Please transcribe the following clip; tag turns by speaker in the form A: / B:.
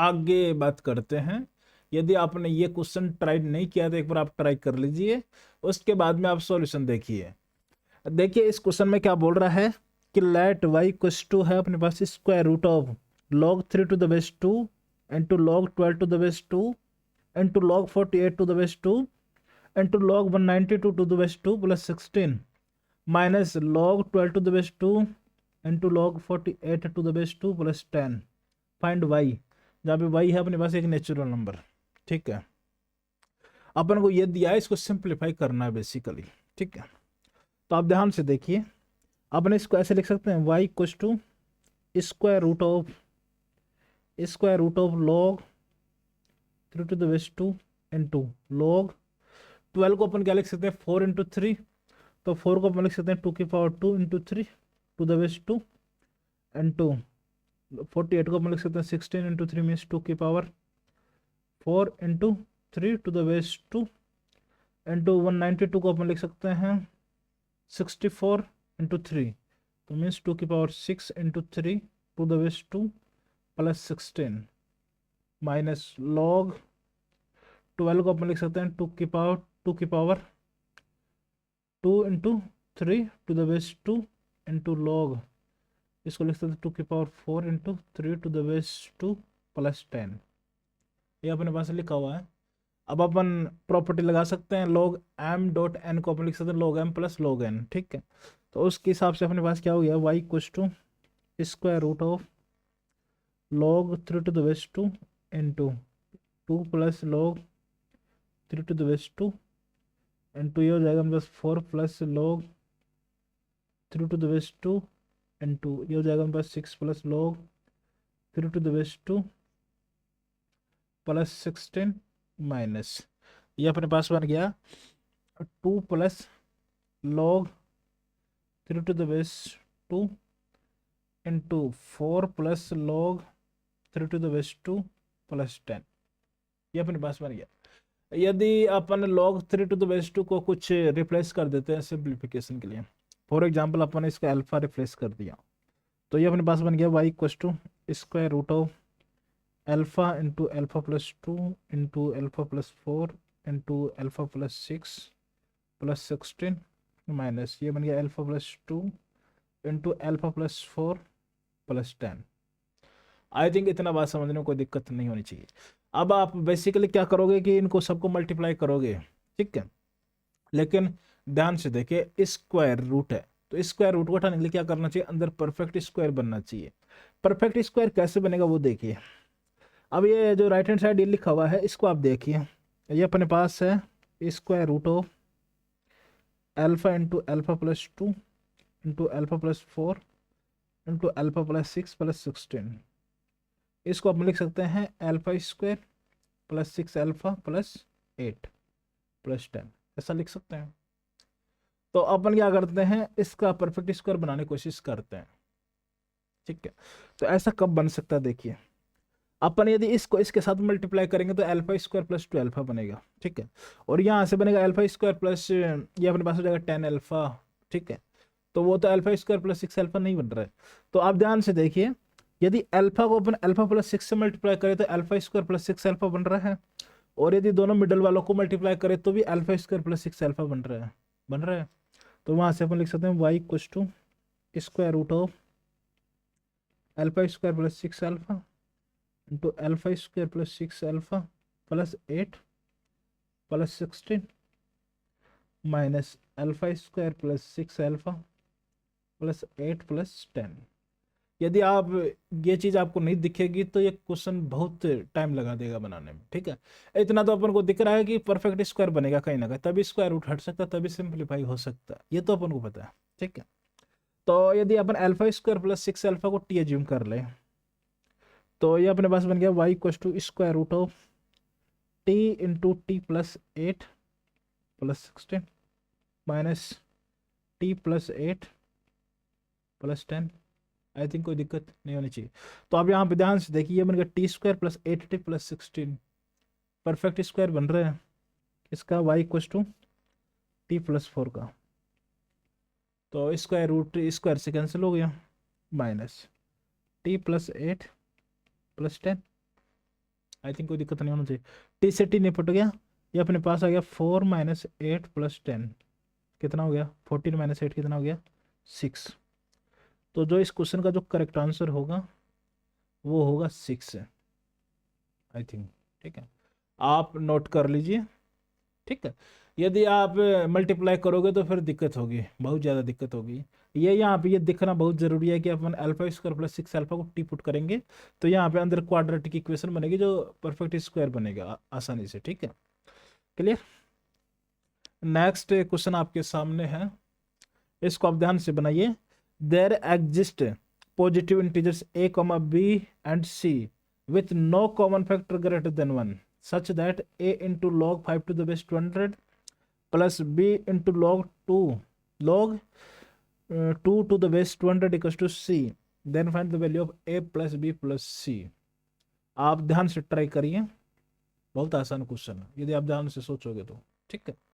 A: आगे बात करते हैं। यदि आपने ये क्वेश्चन ट्राई नहीं किया तो एक बार आप ट्राई कर लीजिए, उसके बाद में आप सॉल्यूशन देखिए। देखिए इस क्वेश्चन में क्या बोल रहा है कि लेट y इक्वल्स टू है अपने पास square root of log 3 to the base 2 into log 12 to the base 2 into log 48 to the base 2 into log 192 to the base 2 plus 16 minus log 12 to the base 2 into log 48 to the base 2 plus 10। Find y, जहाँ पे y है अपने पास एक natural number. ठीक है, अपन को ये दिया है, इसको सिंप्लीफाई करना है बेसिकली। ठीक है, तो आप ध्यान से देखिए, अपन इसको ऐसे लिख सकते हैं y equals to square root of log 3 to the base 2 into log 12 को अपन क्या लिख सकते हैं 4 इंटू 3, तो 4 को अपन लिख सकते हैं 2 की power 2 into 3 to the base 2 into 48 को अपन लिख सकते हैं 16 इंटू 3 मीन्स 2 की power 4 into 3 to the base 2 into 192 को अपन लिख सकते हैं 64 इंटू 3, तो मीन्स 2 की power 6 into 3 to the base 2 plus 16 minus log 12 को अपन लिख सकते हैं 2 की power 2 into 3 to the base 2 into log, इसको लिख सकते हैं 2 की power 4 into 3 to the base 2 plus 10। ये अपने पास लिखा हुआ है। अब अपन प्रॉपर्टी लगा सकते हैं, log m डॉट n को अपन लिख सकते हैं log m plus log n। ठीक है, तो उसके हिसाब से अपने पास क्या हो गया y equals to square root of log 3 to the base 2 into 2 plus log 3 to the base 2 into ये हो जाएगा मेरे पास 4 plus log 3 to the base 2 into ये हो जाएगा मेरे पास 6 plus log 3 to the base 2 plus 16 minus ये अपने पास बन गया 2 plus log 3 to the base 2 into 4 plus log 3 to the base 2 plus 10। ये अपने पास बन गया। यदि अपन log 3 टू द बेस 2 को कुछ रिप्लेस कर देते हैं सिंप्लीफिकेशन के लिए, फॉर एग्जांपल अपन इसका अल्फा रिप्लेस कर दिया, तो ये अपने पास बन गया y equals to square root of alpha into alpha plus 2 into alpha plus 4 into alpha plus 6 plus 16 minus ये बन गया alpha plus 2 into alpha plus 4 plus 10। I think इतना बात समझने में कोई दिक्कत नहीं होनी चाहिए। अब आप बेसिकली क्या करोगे कि इनको सबको मल्टीप्लाई करोगे। ठीक है, लेकिन ध्यान से देखिए स्क्वायर रूट है, तो स्क्वायर रूट को हटाने के लिए क्या करना चाहिए, अंदर परफेक्ट स्क्वायर बनना चाहिए। परफेक्ट स्क्वायर कैसे बनेगा वो देखिए। अब ये जो राइट हैंड साइड ये लिखा हुआ है इसको आप देखिए, ये अपने पास है square root of alpha into alpha plus 2 into alpha plus 4 into alpha plus 6 plus 16। इसको आप लिख सकते हैं alpha square plus 6 alpha plus 8 plus 10, ऐसा लिख सकते हैं। तो अपन क्या करते हैं, इसका परफेक्ट स्क्वायर बनाने की कोशिश करते हैं। ठीक है, तो ऐसा कब बन सकता है, देखिए अपन यदि इसको इसके साथ मल्टीप्लाई करेंगे तो अल्फा स्क्वायर प्लस 2 अल्फा बनेगा। ठीक है, और यहाँ से बनेगा अल्फा स्क्वायर प्लस ये अपने पास हो जाएगा 10 अल्फा। ठीक है, तो वो तो अल्फा स्क्वायर प्लस 6 अल्फा नहीं बन रहा है। तो आप ध्यान से देखिए, यदि अल्फा को अपन अल्फा प्लस 6 से मल्टीप्लाई करें तो अल्फा स्क्वायर प्लस 6 अल्फा बन रहा है, और यदि दोनों मिडल वालों को मल्टीप्लाई करें तो भी अल्फा स्क्वायर प्लस 6 अल्फा बन रहा है। तो वहां से अपन लिख सकते हैं y equals to square root of alpha square plus 6 alpha into alpha square plus 6 alpha plus 8 plus 16 minus alpha square plus 6 alpha plus 8 plus 10। यदि आप ये चीज़ आपको नहीं दिखेगी तो ये क्वेश्चन बहुत टाइम लगा देगा बनाने में। ठीक है, इतना तो अपन को दिख रहा है कि परफेक्ट स्क्वायर बनेगा कहीं ना कहीं, तभी स्क्वायर रूट हट सकता है, तभी सिंप्लीफाई हो सकता है, ये तो अपन को पता है। ठीक है, तो यदि अपन अल्फा स्क्वायर प्लस 6 अल्फा को टी एज्यूम कर ले, तो ये अपने पास बन गया y equal to square root of t into t plus 8 plus 16 minus t plus 8 plus 10। I think कोई दिक्कत नहीं होनी चाहिए। तो आप यहाँ पे ध्यान से देखिए, ये बन गया t square plus 8t plus 16, perfect square बन रहा है इसका y equal to t plus 4 का, तो स्क्वायर रूट स्क्वायर से कैंसिल हो गया, minus t plus 8 plus 10 I think कोई दिक्कत नहीं होना चाहिए। टी से टी निपट गया, ये अपने पास आ गया 4 माइनस 8 प्लस 10, कितना हो गया 14 माइनस 8 कितना हो गया 6। तो जो इस क्वेश्चन का जो करेक्ट आंसर होगा वो होगा 6 आई थिंक। ठीक है, आप नोट कर लीजिए। ठीक है, यदि आप मल्टीप्लाई करोगे तो फिर दिक्कत होगी, बहुत ज़्यादा दिक्कत होगी। ये यहाँ पे ये दिखना बहुत ज़रूरी है कि अपन अल्फा स्क्वायर प्लस 6 अल्फा को टी पुट करेंगे तो यहाँ पे अंदर क्वाड्रेटिक इक्वेशन बनेगी जो परफेक्ट स्क्वायर बनेगा आसानी से। ठीक है, क्लियर। नेक्स्ट क्वेश्चन आपके सामने है, इसको आप ध्यान से बनाइए। There exist positive integers a, b and c with no common factor greater than 1 such that a into log 5 to the base 200 plus b into log 2 to the base 200 equals to c, then find the value of a plus b plus c। आप ध्यान से try करिए, बहुत आसान question है यदि आप ध्यान से सोचोगे तो। ठीक है,